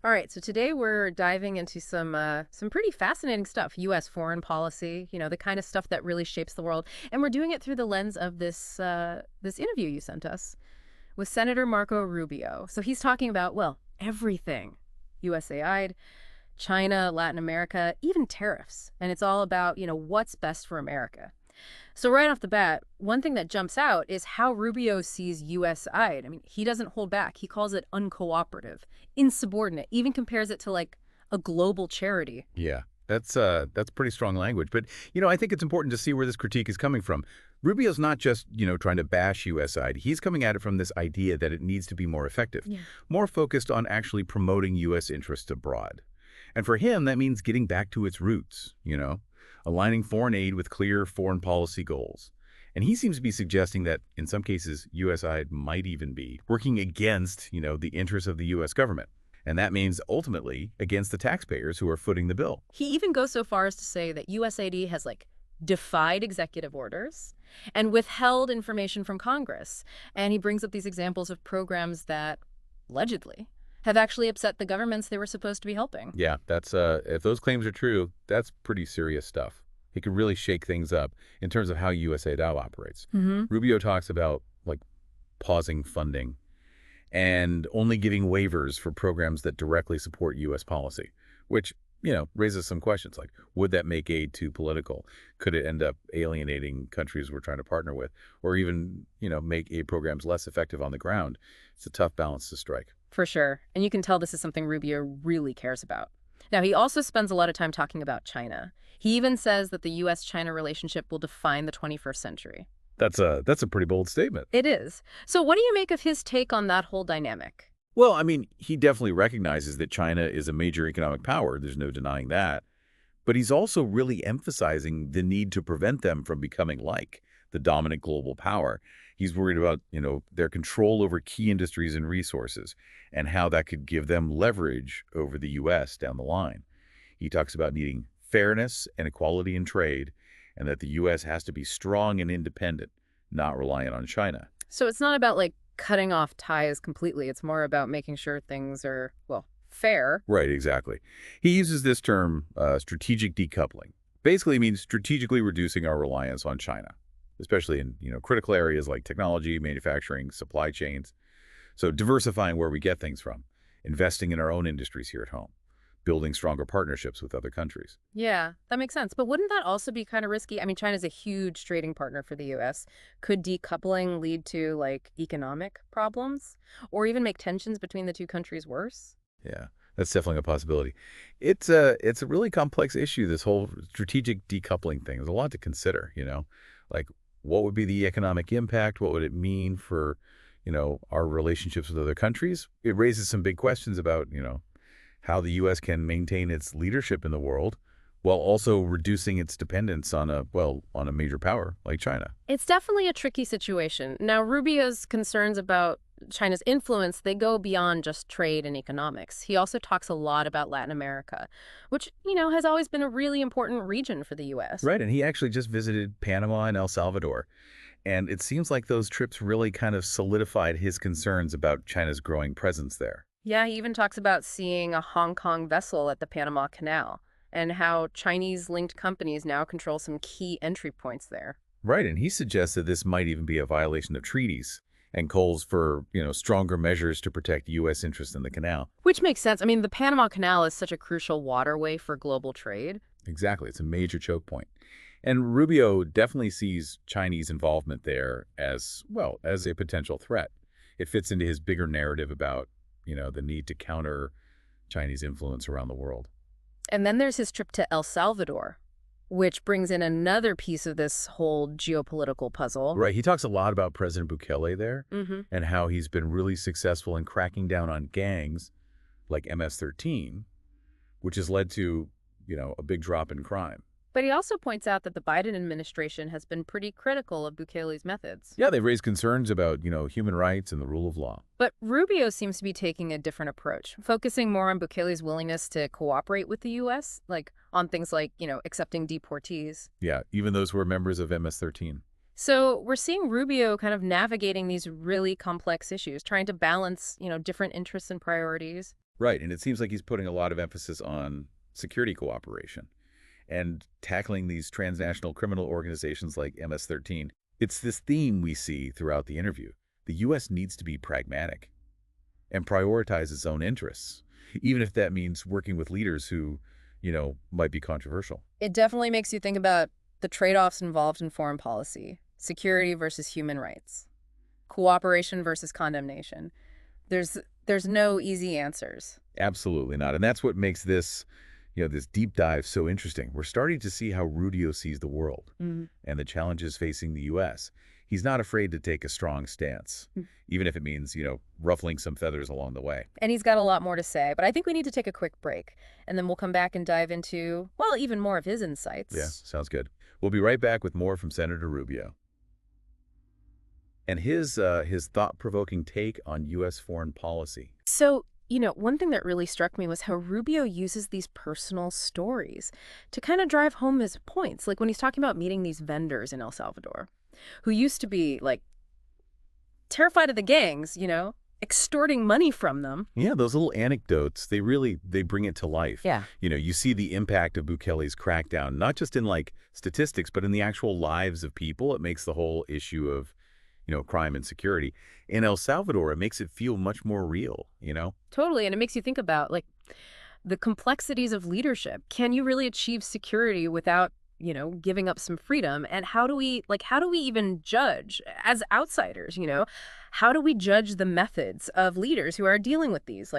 All right, so today we're diving into some pretty fascinating stuff. U.S. foreign policy, the kind of stuff that really shapes the world, and we're doing it through the lens of this interview you sent us with Senator Marco Rubio. So he's talking about, well, everything: USAID, China, Latin America, even tariffs, and it's all about what's best for America. So right off the bat, one thing that jumps out is how Rubio sees USAID. I mean, he doesn't hold back. He calls it uncooperative, insubordinate, even compares it to like a global charity. Yeah, that's pretty strong language. But, I think it's important to see where this critique is coming from. Rubio's not just, trying to bash USAID. He's coming at it from this idea that it needs to be more effective, Yeah. more focused on actually promoting U.S. interests abroad. And for him, that means getting back to its roots, aligning foreign aid with clear foreign policy goals. And he seems to be suggesting that, in some cases, USAID might even be working against, the interests of the U.S. government. And that means, ultimately, against the taxpayers who are footing the bill. He even goes so far as to say that USAID has like defied executive orders and withheld information from Congress. And he brings up these examples of programs that allegedly have actually upset the governments they were supposed to be helping. Yeah, that's if those claims are true, that's pretty serious stuff. It could really shake things up in terms of how USAID now operates. Rubio talks about, like, pausing funding and only giving waivers for programs that directly support U.S. policy, which, raises some questions like, would that make aid too political? Could it end up alienating countries we're trying to partner with, or even, make aid programs less effective on the ground? It's a tough balance to strike. For sure. And you can tell this is something Rubio really cares about. Now, he also spends a lot of time talking about China. He even says that the U.S.-China relationship will define the 21st century. That's a pretty bold statement. It is. So what do you make of his take on that whole dynamic? Well, I mean, he definitely recognizes that China is a major economic power. There's no denying that. But he's also really emphasizing the need to prevent them from becoming like the dominant global power. He's worried about, their control over key industries and resources and how that could give them leverage over the U.S. down the line. He talks about needing fairness and equality in trade, and that the U.S. has to be strong and independent, not reliant on China. So it's not about like cutting off ties completely. It's more about making sure things are, well, fair. Right, exactly. He uses this term, strategic decoupling. Basically means strategically reducing our reliance on China, especially in, critical areas like technology, manufacturing, supply chains. So diversifying where we get things from, investing in our own industries here at home, building stronger partnerships with other countries. Yeah, that makes sense. But wouldn't that also be kind of risky? I mean, China's a huge trading partner for the U.S. Could decoupling lead to like economic problems or even make tensions between the two countries worse? Yeah, that's definitely a possibility. It's a really complex issue, this whole strategic decoupling thing. There's a lot to consider, like what would be the economic impact? What would it mean for, our relationships with other countries? It raises some big questions about, how the U.S. can maintain its leadership in the world while also reducing its dependence on a major power like China. It's definitely a tricky situation. Now, Rubio's concerns about China's influence, they go beyond just trade and economics. He also talks a lot about Latin America, which, has always been a really important region for the U.S. Right, and he actually just visited Panama and El Salvador. And it seems like those trips really kind of solidified his concerns about China's growing presence there. Yeah, he even talks about seeing a Hong Kong vessel at the Panama Canal and how Chinese-linked companies now control some key entry points there. Right, and he suggests that this might even be a violation of treaties and calls for, stronger measures to protect U.S. interests in the canal. Which makes sense. I mean, the Panama Canal is such a crucial waterway for global trade. Exactly, it's a major choke point. And Rubio definitely sees Chinese involvement there as, well, as a potential threat. It fits into his bigger narrative about, the need to counter Chinese influence around the world. And then there's his trip to El Salvador, which brings in another piece of this whole geopolitical puzzle. Right. He talks a lot about President Bukele there hmm and how he's been really successful in cracking down on gangs like MS-13, which has led to, a big drop in crime. But he also points out that the Biden administration has been pretty critical of Bukele's methods. Yeah, they've raised concerns about, human rights and the rule of law. But Rubio seems to be taking a different approach, focusing more on Bukele's willingness to cooperate with the U.S., like on things like, accepting deportees. Yeah, even those who are members of MS-13. So we're seeing Rubio kind of navigating these really complex issues, trying to balance, different interests and priorities. Right, and it seems like he's putting a lot of emphasis on security cooperation and tackling these transnational criminal organizations like MS-13. It's this theme we see throughout the interview. The U.S. needs to be pragmatic and prioritize its own interests, even if that means working with leaders who, might be controversial. It definitely makes you think about the trade-offs involved in foreign policy, security versus human rights, cooperation versus condemnation. There's no easy answers. Absolutely not. And that's what makes this, this deep dive so interesting. We're starting to see how Rubio sees the world and the challenges facing the U.S. He's not afraid to take a strong stance, even if it means, ruffling some feathers along the way. And he's got a lot more to say, but I think we need to take a quick break, and then we'll come back and dive into, well, even more of his insights. Yeah, sounds good. We'll be right back with more from Senator Rubio and his thought-provoking take on U.S. foreign policy. So, one thing that really struck me was how Rubio uses these personal stories to kind of drive home his points. Like when he's talking about meeting these vendors in El Salvador, who used to be, like, terrified of the gangs, extorting money from them. Yeah, those little anecdotes, they bring it to life. Yeah. You see the impact of Bukele's crackdown, not just in, statistics, but in the actual lives of people. It makes the whole issue of crime and security. In El Salvador, it makes it feel much more real, Totally, and it makes you think about, the complexities of leadership. Can you really achieve security without, giving up some freedom? And how do we even judge as outsiders, How do we judge the methods of leaders who are dealing with these,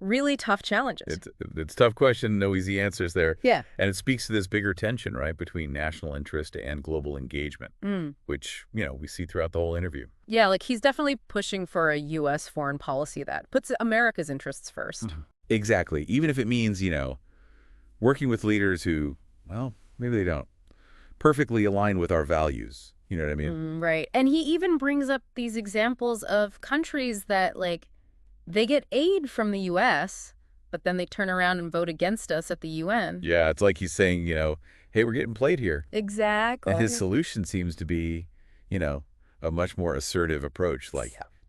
really tough challenges? It's a tough question, no easy answers there. Yeah. And it speaks to this bigger tension, right, between national interest and global engagement, which, we see throughout the whole interview. Yeah, he's definitely pushing for a U.S. foreign policy that puts America's interests first. Exactly. Even if it means, working with leaders who, well, maybe they don't perfectly align with our values. You know what I mean? Right. And he even brings up these examples of countries that, they get aid from the U.S., but then they turn around and vote against us at the UN. Yeah, it's like he's saying, hey, we're getting played here. Exactly. And his solution seems to be, a much more assertive approach,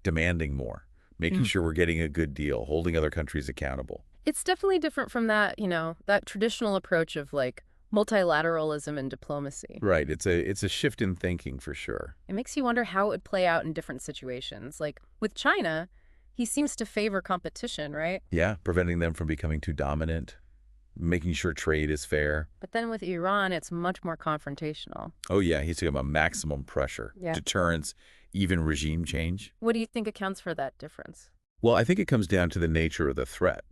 demanding more, making sure we're getting a good deal, holding other countries accountable. It's definitely different from that, that traditional approach of, multilateralism and diplomacy. Right. It's a shift in thinking for sure. It makes you wonder how it would play out in different situations. With China, he seems to favor competition, right? Yeah, preventing them from becoming too dominant, making sure trade is fair. But then with Iran, it's much more confrontational. Oh, yeah, he's talking about maximum pressure, deterrence, even regime change. What do you think accounts for that difference? Well, I think it comes down to the nature of the threat.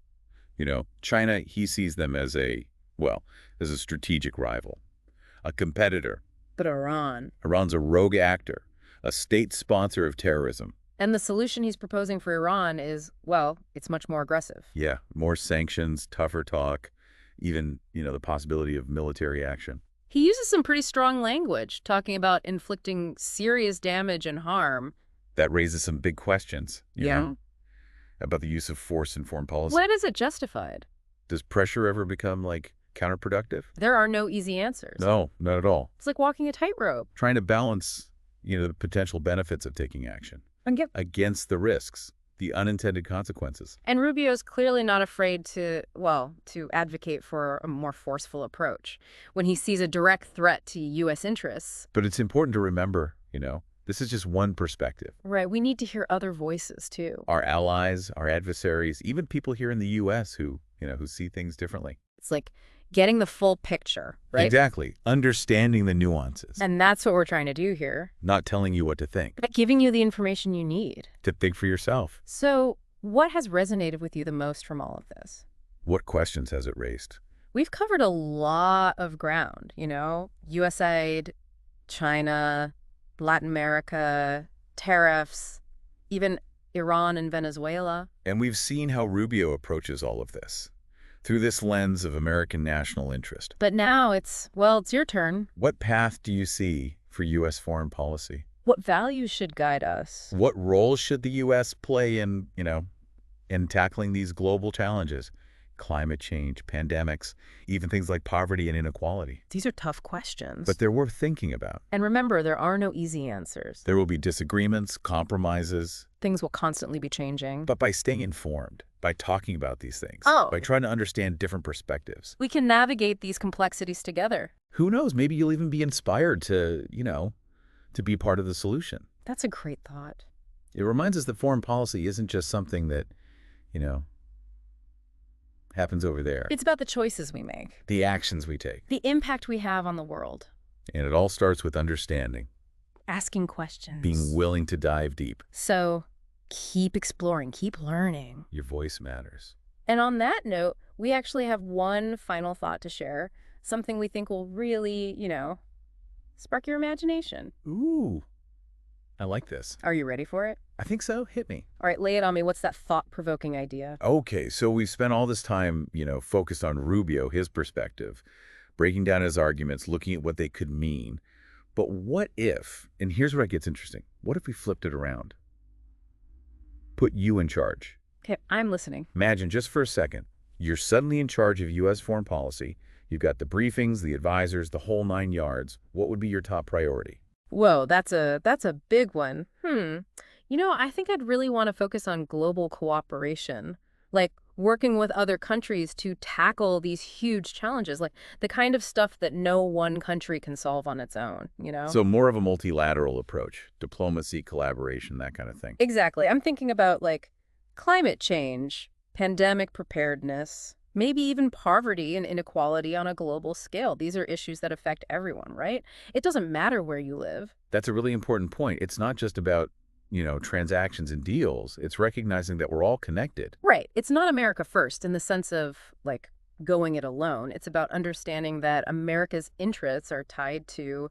China, he sees them as a strategic rival, a competitor. But Iran's a rogue actor, a state sponsor of terrorism. And the solution he's proposing for Iran is, it's much more aggressive. Yeah, more sanctions, tougher talk, even, the possibility of military action. He uses some pretty strong language, talking about inflicting serious damage and harm. That raises some big questions, you know, about the use of force in foreign policy. When is it justified? Does pressure ever become, counterproductive? There are no easy answers. No, not at all. It's like walking a tightrope. Trying to balance, the potential benefits of taking action against the risks, the unintended consequences. And Rubio's clearly not afraid to advocate for a more forceful approach when he sees a direct threat to U.S. interests. But it's important to remember, this is just one perspective. Right. We need to hear other voices, too. Our allies, our adversaries, even people here in the U.S. who see things differently. It's like getting the full picture, right? Exactly. Understanding the nuances. And that's what we're trying to do here. Not telling you what to think. But giving you the information you need. To think for yourself. So what has resonated with you the most from all of this? What questions has it raised? We've covered a lot of ground, Usaid, China, Latin America, tariffs, even Iran and Venezuela. And we've seen how Rubio approaches all of this through this lens of American national interest. But now it's your turn. What path do you see for U.S. foreign policy? What values should guide us? What role should the U.S. play in tackling these global challenges? Climate change, pandemics, even things like poverty and inequality. These are tough questions. But they're worth thinking about. And remember, there are no easy answers. There will be disagreements, compromises, things will constantly be changing. But by staying informed, by talking about these things, Oh, by trying to understand different perspectives, we can navigate these complexities together. who knows, maybe you'll even be inspired to, to be part of the solution. That's a great thought. It reminds us that foreign policy isn't just something that, you know, happens over there. It's about the choices we make, The actions we take. the impact we have on the world, And it all starts with understanding, asking questions. being willing to dive deep. So keep exploring, keep learning. Your voice matters. And on that note, we actually have one final thought to share, something we think will really, spark your imagination. Ooh, I like this. Are you ready for it? I think so. Hit me. All right, lay it on me. What's that thought-provoking idea? Okay, so we've spent all this time, focused on Rubio, his perspective, breaking down his arguments, looking at what they could mean. But what if, and here's where it gets interesting, what if we flipped it around? Put you in charge. Okay, I'm listening. Imagine just for a second, you're suddenly in charge of U.S. foreign policy. You've got the briefings, the advisors, the whole 9 yards. What would be your top priority? Whoa, that's a big one. I think I'd really want to focus on global cooperation, like working with other countries to tackle these huge challenges, like the kind of stuff that no one country can solve on its own. So more of a multilateral approach, diplomacy, collaboration, that kind of thing. Exactly. I'm thinking about like climate change, pandemic preparedness, maybe even poverty and inequality on a global scale. These are issues that affect everyone, right? It doesn't matter where you live. That's a really important point. It's not just about, transactions and deals. It's recognizing that we're all connected. Right. It's not America first in the sense of like going it alone. It's about understanding that America's interests are tied to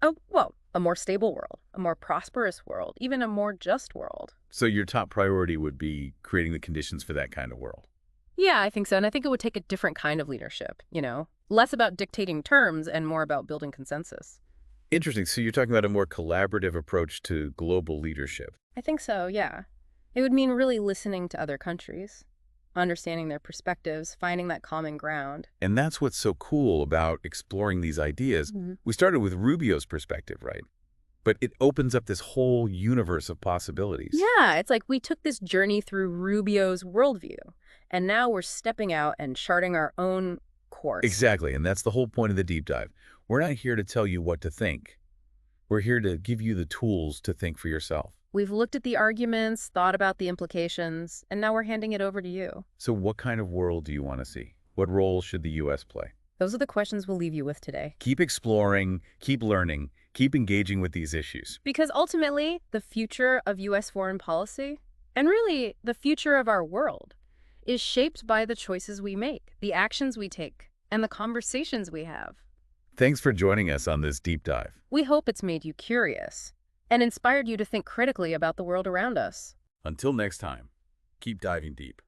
a more stable world, a more prosperous world, even a more just world. So your top priority would be creating the conditions for that kind of world. Yeah, I think so. And I think it would take a different kind of leadership, less about dictating terms and more about building consensus. Interesting. So you're talking about a more collaborative approach to global leadership. I think so, yeah. It would mean really listening to other countries, understanding their perspectives, finding that common ground. And that's what's so cool about exploring these ideas. We started with Rubio's perspective, right? But it opens up this whole universe of possibilities. Yeah, it's like we took this journey through Rubio's worldview, and now we're stepping out and charting our own course. Exactly, and that's the whole point of the deep dive. We're not here to tell you what to think. We're here to give you the tools to think for yourself. We've looked at the arguments, thought about the implications, and now we're handing it over to you. So what kind of world do you want to see? What role should the U.S. play? Those are the questions we'll leave you with today. Keep exploring, keep learning, keep engaging with these issues. Because ultimately, the future of U.S. foreign policy, and really the future of our world, is shaped by the choices we make, the actions we take, and the conversations we have. Thanks for joining us on this deep dive. We hope it's made you curious and inspired you to think critically about the world around us. Until next time, keep diving deep.